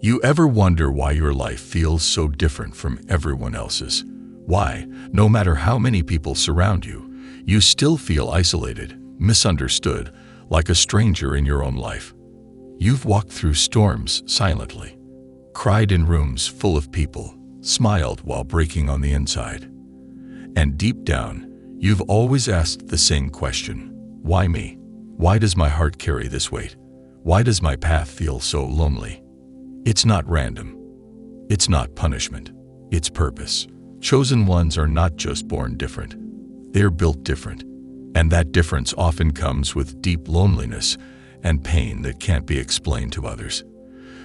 You ever wonder why your life feels so different from everyone else's? Why, no matter how many people surround you, you still feel isolated, misunderstood, like a stranger in your own life? You've walked through storms silently, cried in rooms full of people, smiled while breaking on the inside. And deep down, you've always asked the same question: why me? Why does my heart carry this weight? Why does my path feel so lonely? It's not random. It's not punishment. It's purpose. Chosen ones are not just born different. They're built different. And that difference often comes with deep loneliness and pain that can't be explained to others.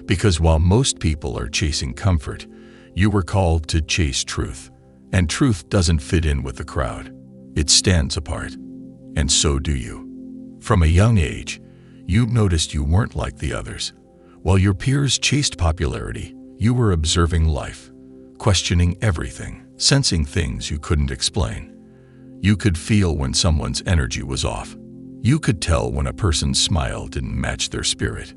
Because while most people are chasing comfort, you were called to chase truth. And truth doesn't fit in with the crowd. It stands apart. And so do you. From a young age, you noticed you weren't like the others. While your peers chased popularity, you were observing life, questioning everything, sensing things you couldn't explain. You could feel when someone's energy was off. You could tell when a person's smile didn't match their spirit.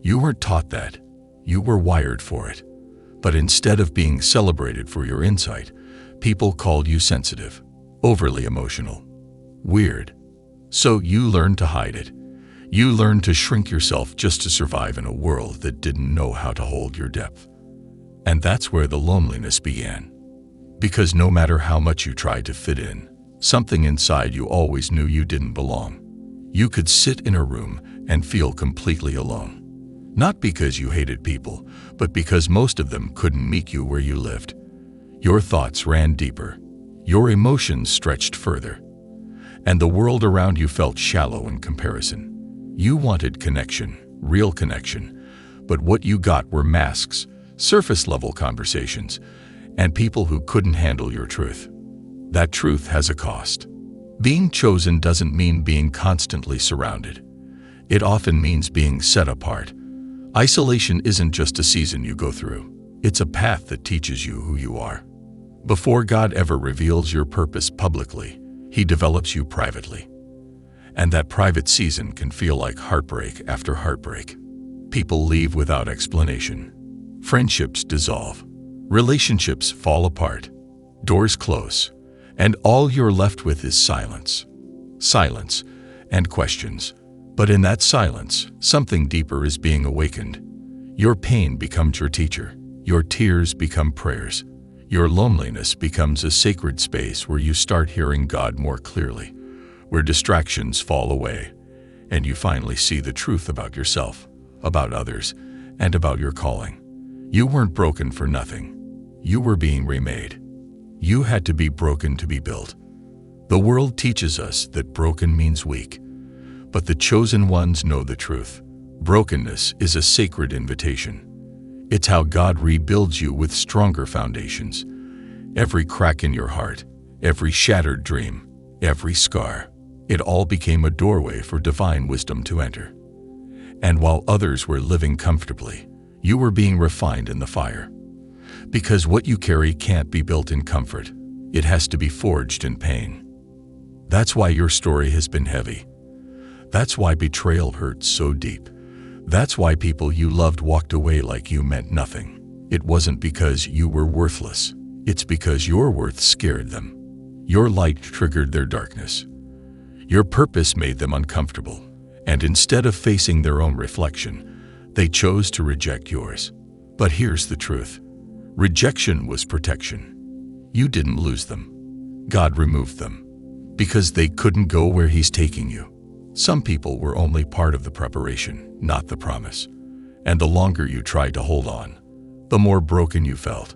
You weren't taught that. You were wired for it. But instead of being celebrated for your insight, people called you sensitive, overly emotional, weird. So you learned to hide it. You learned to shrink yourself just to survive in a world that didn't know how to hold your depth. And that's where the loneliness began. Because no matter how much you tried to fit in, something inside you always knew you didn't belong. You could sit in a room and feel completely alone. Not because you hated people, but because most of them couldn't meet you where you lived. Your thoughts ran deeper. Your emotions stretched further. And the world around you felt shallow in comparison. You wanted connection, real connection, but what you got were masks, surface-level conversations, and people who couldn't handle your truth. That truth has a cost. Being chosen doesn't mean being constantly surrounded. It often means being set apart. Isolation isn't just a season you go through. It's a path that teaches you who you are. Before God ever reveals your purpose publicly, He develops you privately. And that private season can feel like heartbreak after heartbreak. People leave without explanation. Friendships dissolve. Relationships fall apart. Doors close. And all you're left with is silence. Silence and questions. But in that silence, something deeper is being awakened. Your pain becomes your teacher. Your tears become prayers. Your loneliness becomes a sacred space where you start hearing God more clearly, where distractions fall away, and you finally see the truth about yourself, about others, and about your calling. You weren't broken for nothing. You were being remade. You had to be broken to be built. The world teaches us that broken means weak, but the chosen ones know the truth. Brokenness is a sacred invitation. It's how God rebuilds you with stronger foundations. Every crack in your heart, every shattered dream, every scar, it all became a doorway for divine wisdom to enter. And while others were living comfortably, you were being refined in the fire. Because what you carry can't be built in comfort. It has to be forged in pain. That's why your story has been heavy. That's why betrayal hurts so deep. That's why people you loved walked away like you meant nothing. It wasn't because you were worthless. It's because your worth scared them. Your light triggered their darkness. Your purpose made them uncomfortable, and instead of facing their own reflection, they chose to reject yours. But here's the truth. Rejection was protection. You didn't lose them. God removed them, because they couldn't go where He's taking you. Some people were only part of the preparation, not the promise. And the longer you tried to hold on, the more broken you felt.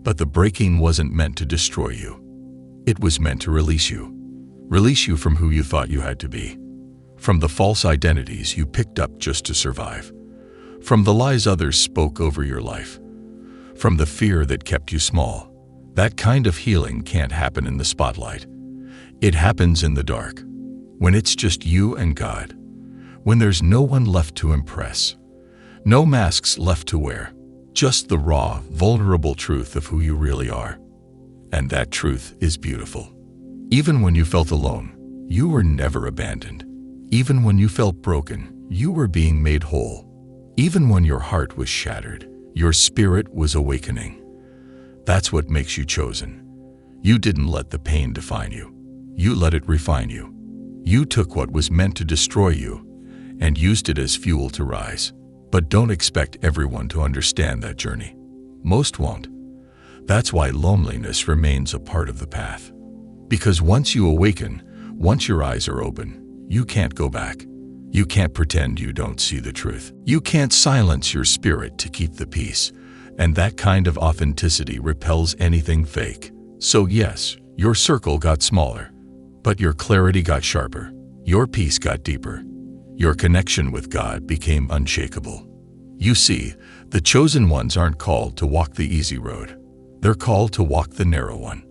But the breaking wasn't meant to destroy you. It was meant to release you. Release you from who you thought you had to be. From the false identities you picked up just to survive. From the lies others spoke over your life. From the fear that kept you small. That kind of healing can't happen in the spotlight. It happens in the dark. When it's just you and God. When there's no one left to impress. No masks left to wear. Just the raw, vulnerable truth of who you really are. And that truth is beautiful. Even when you felt alone, you were never abandoned. Even when you felt broken, you were being made whole. Even when your heart was shattered, your spirit was awakening. That's what makes you chosen. You didn't let the pain define you. You let it refine you. You took what was meant to destroy you and used it as fuel to rise. But don't expect everyone to understand that journey. Most won't. That's why loneliness remains a part of the path. Because once you awaken, once your eyes are open, you can't go back. You can't pretend you don't see the truth. You can't silence your spirit to keep the peace. And that kind of authenticity repels anything fake. So yes, your circle got smaller, but your clarity got sharper. Your peace got deeper. Your connection with God became unshakable. You see, the chosen ones aren't called to walk the easy road. They're called to walk the narrow one.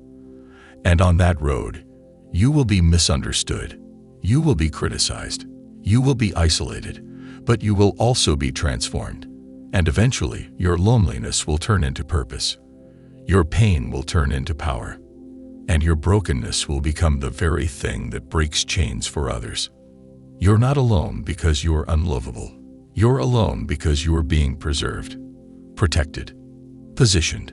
And on that road, you will be misunderstood. You will be criticized. You will be isolated, but you will also be transformed. And eventually, your loneliness will turn into purpose. Your pain will turn into power. And your brokenness will become the very thing that breaks chains for others. You're not alone because you're unlovable. You're alone because you are being preserved, protected, positioned.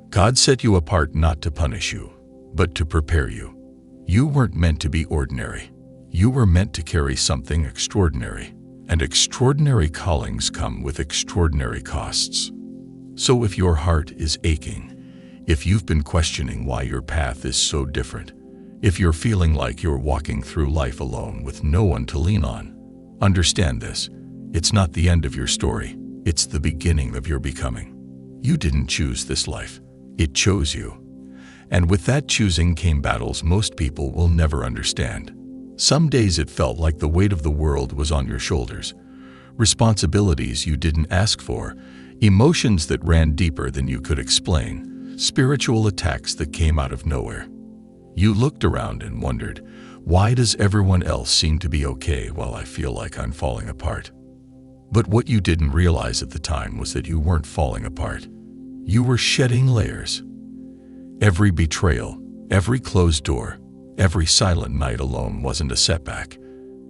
God set you apart not to punish you, but to prepare you. You weren't meant to be ordinary. You were meant to carry something extraordinary, and extraordinary callings come with extraordinary costs. So if your heart is aching, if you've been questioning why your path is so different, if you're feeling like you're walking through life alone with no one to lean on, understand this. It's not the end of your story. It's the beginning of your becoming. You didn't choose this life. It chose you. And with that choosing came battles most people will never understand. Some days it felt like the weight of the world was on your shoulders. Responsibilities you didn't ask for, emotions that ran deeper than you could explain, spiritual attacks that came out of nowhere. You looked around and wondered, why does everyone else seem to be okay while I feel like I'm falling apart? But what you didn't realize at the time was that you weren't falling apart. You were shedding layers. Every betrayal, every closed door, every silent night alone wasn't a setback.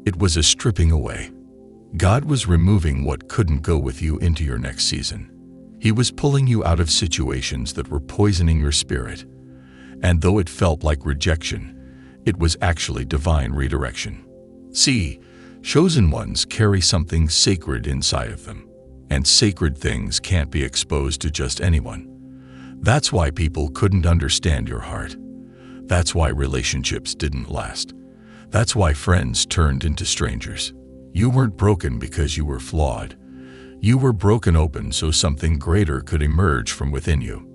It was a stripping away. God was removing what couldn't go with you into your next season. He was pulling you out of situations that were poisoning your spirit. And though it felt like rejection, it was actually divine redirection. See, chosen ones carry something sacred inside of them, and sacred things can't be exposed to just anyone. That's why people couldn't understand your heart. That's why relationships didn't last. That's why friends turned into strangers. You weren't broken because you were flawed. You were broken open so something greater could emerge from within you.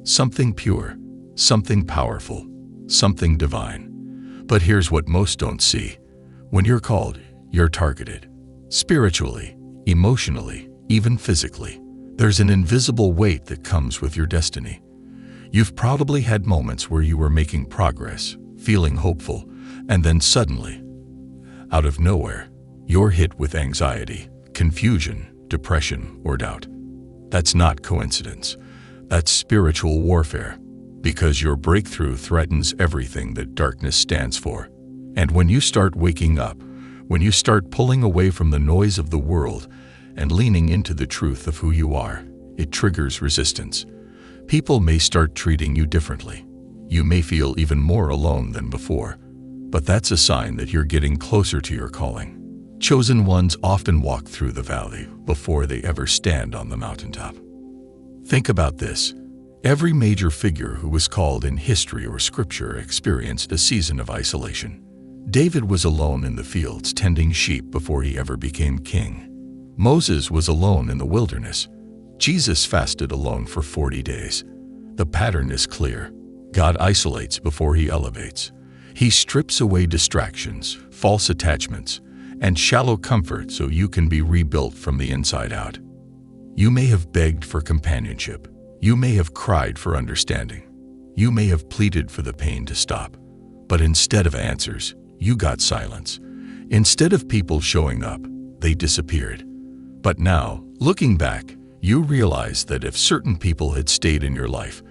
Something pure, something powerful, something divine. But here's what most don't see. When you're called, you're targeted. Spiritually, emotionally, even physically. There's an invisible weight that comes with your destiny. You've probably had moments where you were making progress, feeling hopeful, and then suddenly, out of nowhere, you're hit with anxiety, confusion, depression, or doubt. That's not coincidence. That's spiritual warfare, because your breakthrough threatens everything that darkness stands for. And when you start waking up, when you start pulling away from the noise of the world and leaning into the truth of who you are, it triggers resistance. People may start treating you differently. You may feel even more alone than before, but that's a sign that you're getting closer to your calling. Chosen ones often walk through the valley before they ever stand on the mountaintop. Think about this. Every major figure who was called in history or scripture experienced a season of isolation. David was alone in the fields tending sheep before he ever became king. Moses was alone in the wilderness. Jesus fasted alone for 40 days. The pattern is clear. God isolates before he elevates. He strips away distractions, false attachments, and shallow comfort so you can be rebuilt from the inside out. You may have begged for companionship. You may have cried for understanding. You may have pleaded for the pain to stop. But instead of answers, you got silence. Instead of people showing up, they disappeared. But now, looking back, you realize that if certain people had stayed in your life,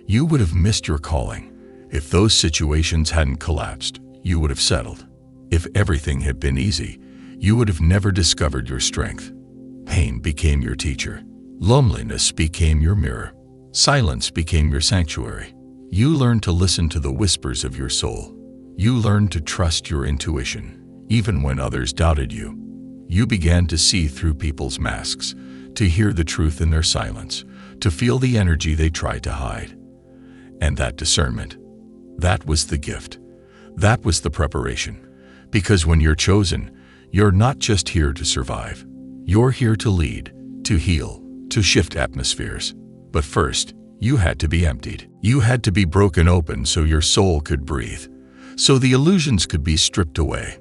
you would have missed your calling. If those situations hadn't collapsed, you would have settled. If everything had been easy, you would have never discovered your strength. Pain became your teacher. Loneliness became your mirror. Silence became your sanctuary. You learned to listen to the whispers of your soul. You learned to trust your intuition, even when others doubted you. You began to see through people's masks, to hear the truth in their silence, to feel the energy they tried to hide. And that discernment, that was the gift. That was the preparation. Because when you're chosen, you're not just here to survive. You're here to lead, to heal, to shift atmospheres. But first, you had to be emptied. You had to be broken open so your soul could breathe, so the illusions could be stripped away.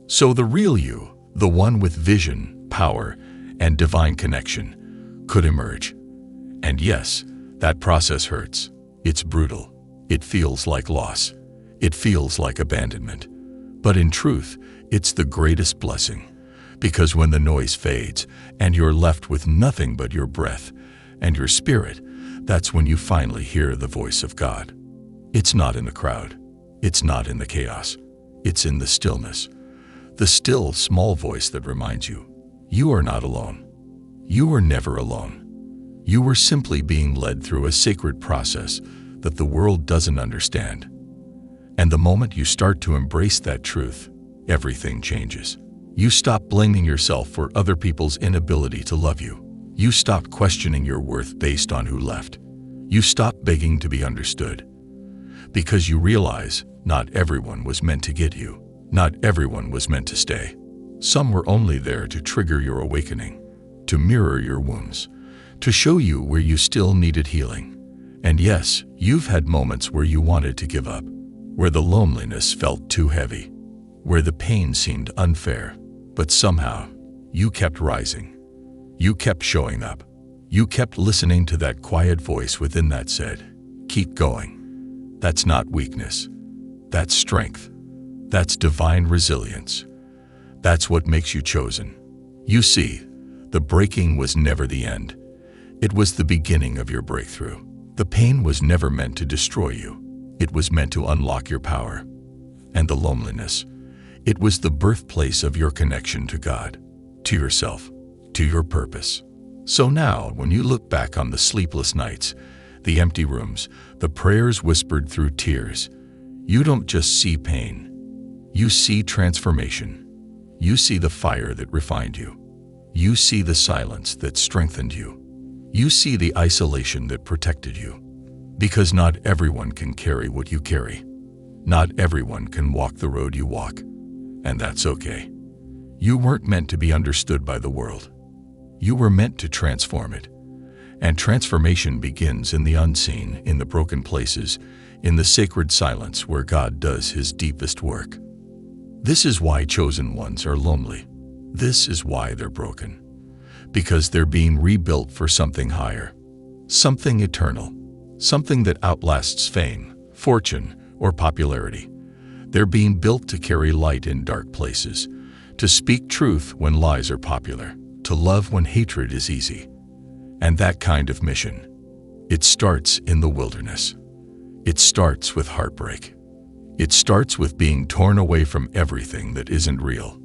So the real you, the one with vision, power, and divine connection, could emerge. And yes, that process hurts. It's brutal. It feels like loss. It feels like abandonment. But in truth, it's the greatest blessing. Because when the noise fades and you're left with nothing but your breath and your spirit, that's when you finally hear the voice of God. It's not in the crowd. It's not in the chaos. It's in the stillness. The still, small voice that reminds you, you are not alone. You were never alone. You were simply being led through a sacred process that the world doesn't understand. And the moment you start to embrace that truth, everything changes. You stop blaming yourself for other people's inability to love you. You stop questioning your worth based on who left. You stop begging to be understood. Because you realize not everyone was meant to get you. Not everyone was meant to stay. Some were only there to trigger your awakening, to mirror your wounds, to show you where you still needed healing. And yes, you've had moments where you wanted to give up, where the loneliness felt too heavy, where the pain seemed unfair. But somehow, you kept rising. You kept showing up. You kept listening to that quiet voice within that said, keep going. That's not weakness. That's strength. That's divine resilience. That's what makes you chosen. You see, the breaking was never the end. It was the beginning of your breakthrough. The pain was never meant to destroy you. It was meant to unlock your power. And the loneliness, it was the birthplace of your connection to God, to yourself, to your purpose. So now, when you look back on the sleepless nights, the empty rooms, the prayers whispered through tears, you don't just see pain. You see transformation. You see the fire that refined you. You see the silence that strengthened you. You see the isolation that protected you. Because not everyone can carry what you carry. Not everyone can walk the road you walk. And that's okay. You weren't meant to be understood by the world. You were meant to transform it. And transformation begins in the unseen, in the broken places, in the sacred silence where God does His deepest work. This is why chosen ones are lonely. This is why they're broken. Because they're being rebuilt for something higher, something eternal, something that outlasts fame, fortune, or popularity. They're being built to carry light in dark places, to speak truth when lies are popular, to love when hatred is easy. And that kind of mission, it starts in the wilderness. It starts with heartbreak. It starts with being torn away from everything that isn't real.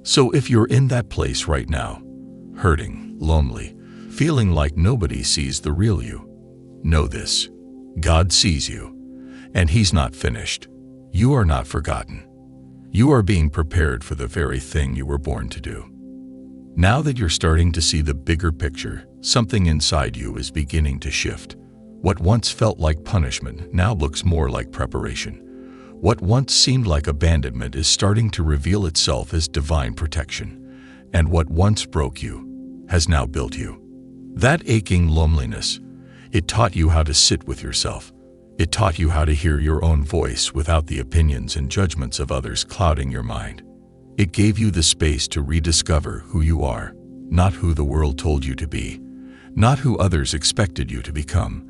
So if you're in that place right now, hurting, lonely, feeling like nobody sees the real you, know this: God sees you, and He's not finished. You are not forgotten. You are being prepared for the very thing you were born to do. Now that you're starting to see the bigger picture, something inside you is beginning to shift. What once felt like punishment now looks more like preparation. What once seemed like abandonment is starting to reveal itself as divine protection. And what once broke you has now built you. That aching loneliness, it taught you how to sit with yourself. It taught you how to hear your own voice without the opinions and judgments of others clouding your mind. It gave you the space to rediscover who you are, not who the world told you to be, not who others expected you to become,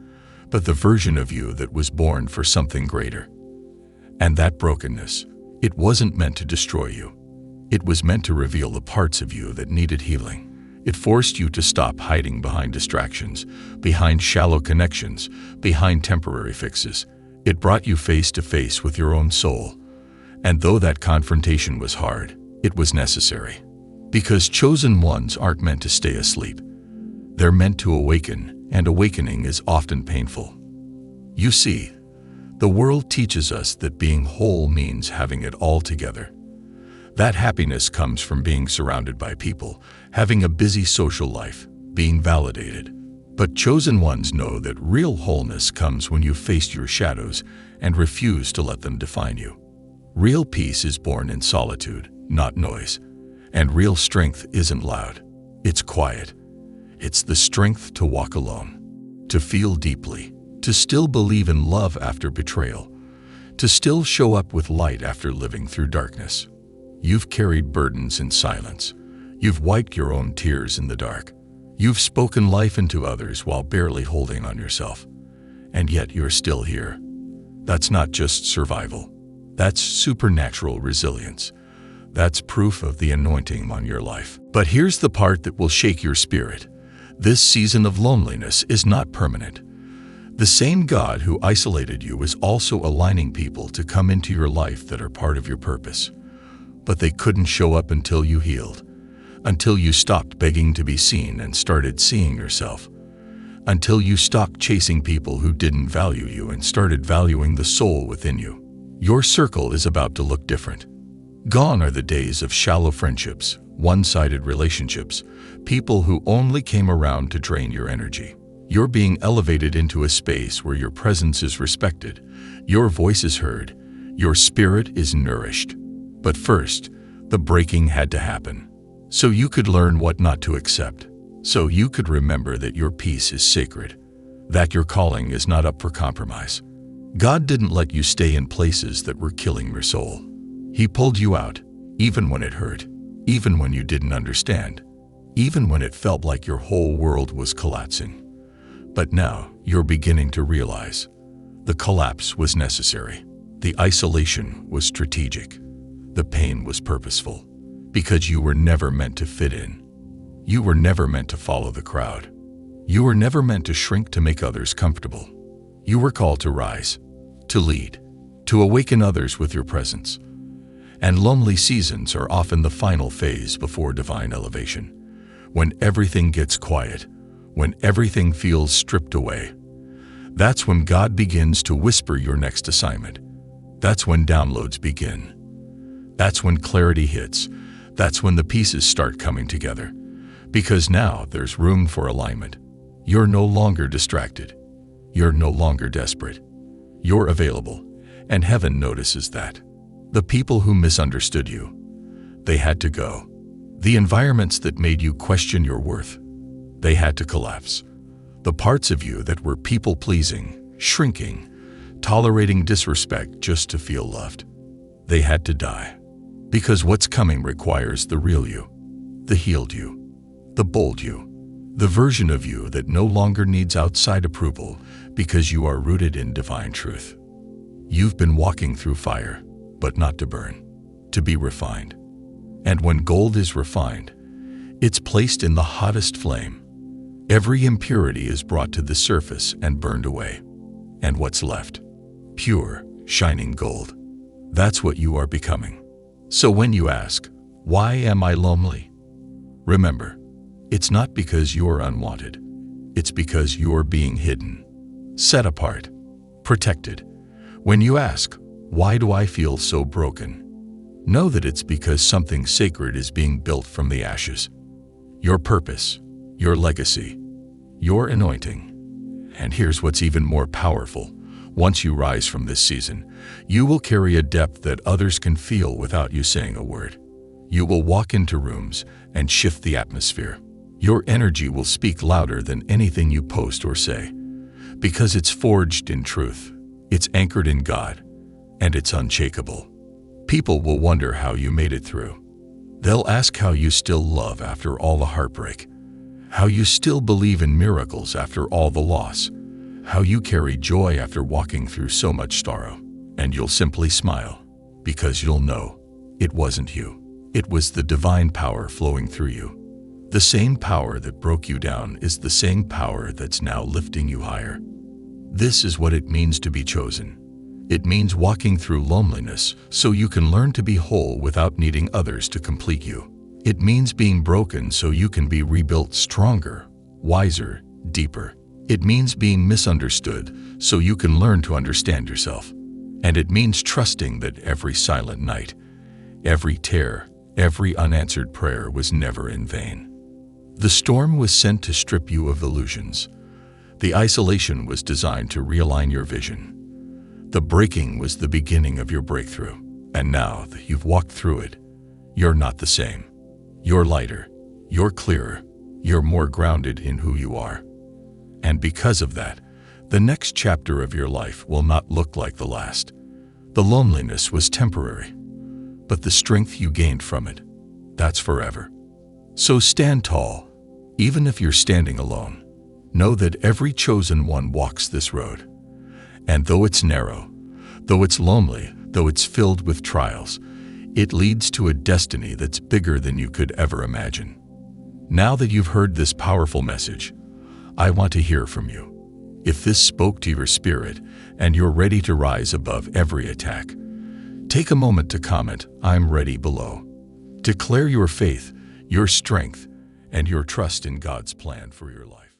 but the version of you that was born for something greater. And that brokenness, it wasn't meant to destroy you. It was meant to reveal the parts of you that needed healing. It forced you to stop hiding behind distractions, behind shallow connections, behind temporary fixes. It brought you face to face with your own soul. And though that confrontation was hard, it was necessary. Because chosen ones aren't meant to stay asleep. They're meant to awaken, and awakening is often painful. You see, the world teaches us that being whole means having it all together. That happiness comes from being surrounded by people, having a busy social life, being validated. But chosen ones know that real wholeness comes when you face your shadows and refuse to let them define you. Real peace is born in solitude, not noise. And real strength isn't loud. It's quiet. It's the strength to walk alone, to feel deeply, to still believe in love after betrayal, to still show up with light after living through darkness. You've carried burdens in silence. You've wiped your own tears in the dark. You've spoken life into others while barely holding on yourself. And yet you're still here. That's not just survival. That's supernatural resilience. That's proof of the anointing on your life. But here's the part that will shake your spirit. This season of loneliness is not permanent. The same God who isolated you is also aligning people to come into your life that are part of your purpose. But they couldn't show up until you healed, until you stopped begging to be seen and started seeing yourself, until you stopped chasing people who didn't value you and started valuing the soul within you. Your circle is about to look different. Gone are the days of shallow friendships, one-sided relationships, people who only came around to drain your energy. You're being elevated into a space where your presence is respected, your voice is heard, your spirit is nourished. But first, the breaking had to happen, so you could learn what not to accept, so you could remember that your peace is sacred, that your calling is not up for compromise. God didn't let you stay in places that were killing your soul. He pulled you out, even when it hurt, even when you didn't understand, even when it felt like your whole world was collapsing. But now you're beginning to realize the collapse was necessary. The isolation was strategic. The pain was purposeful, because you were never meant to fit in. You were never meant to follow the crowd. You were never meant to shrink to make others comfortable. You were called to rise, to lead, to awaken others with your presence. And lonely seasons are often the final phase before divine elevation. When everything gets quiet, when everything feels stripped away, that's when God begins to whisper your next assignment. That's when downloads begin. That's when clarity hits. That's when the pieces start coming together. Because now there's room for alignment. You're no longer distracted. You're no longer desperate. You're available, and heaven notices that. The people who misunderstood you, they had to go. The environments that made you question your worth, they had to collapse. The parts of you that were people-pleasing, shrinking, tolerating disrespect just to feel loved, they had to die. Because what's coming requires the real you, the healed you, the bold you, the version of you that no longer needs outside approval because you are rooted in divine truth. You've been walking through fire, but not to burn, to be refined. And when gold is refined, it's placed in the hottest flame. Every impurity is brought to the surface and burned away. And what's left? Pure, shining gold. That's what you are becoming. So when you ask, why am I lonely? Remember, it's not because you're unwanted. It's because you're being hidden, set apart, protected. When you ask, why do I feel so broken? Know that it's because something sacred is being built from the ashes. Your purpose, your legacy, your anointing. And here's what's even more powerful. Once you rise from this season, you will carry a depth that others can feel without you saying a word. You will walk into rooms and shift the atmosphere. Your energy will speak louder than anything you post or say, because it's forged in truth, it's anchored in God, and it's unshakable. People will wonder how you made it through. They'll ask how you still love after all the heartbreak, how you still believe in miracles after all the loss, how you carry joy after walking through so much sorrow. And you'll simply smile, because you'll know it wasn't you. It was the divine power flowing through you. The same power that broke you down is the same power that's now lifting you higher. This is what it means to be chosen. It means walking through loneliness so you can learn to be whole without needing others to complete you. It means being broken so you can be rebuilt stronger, wiser, deeper. It means being misunderstood so you can learn to understand yourself. And it means trusting that every silent night, every tear, every unanswered prayer was never in vain. The storm was sent to strip you of illusions. The isolation was designed to realign your vision. The breaking was the beginning of your breakthrough. And now that you've walked through it, you're not the same. You're lighter, you're clearer, you're more grounded in who you are. And because of that, the next chapter of your life will not look like the last. The loneliness was temporary, but the strength you gained from it, that's forever. So stand tall, even if you're standing alone. Know that every chosen one walks this road. And though it's narrow, though it's lonely, though it's filled with trials, it leads to a destiny that's bigger than you could ever imagine. Now that you've heard this powerful message, I want to hear from you. If this spoke to your spirit and you're ready to rise above every attack, take a moment to comment, "I'm ready" below. Declare your faith, your strength, and your trust in God's plan for your life.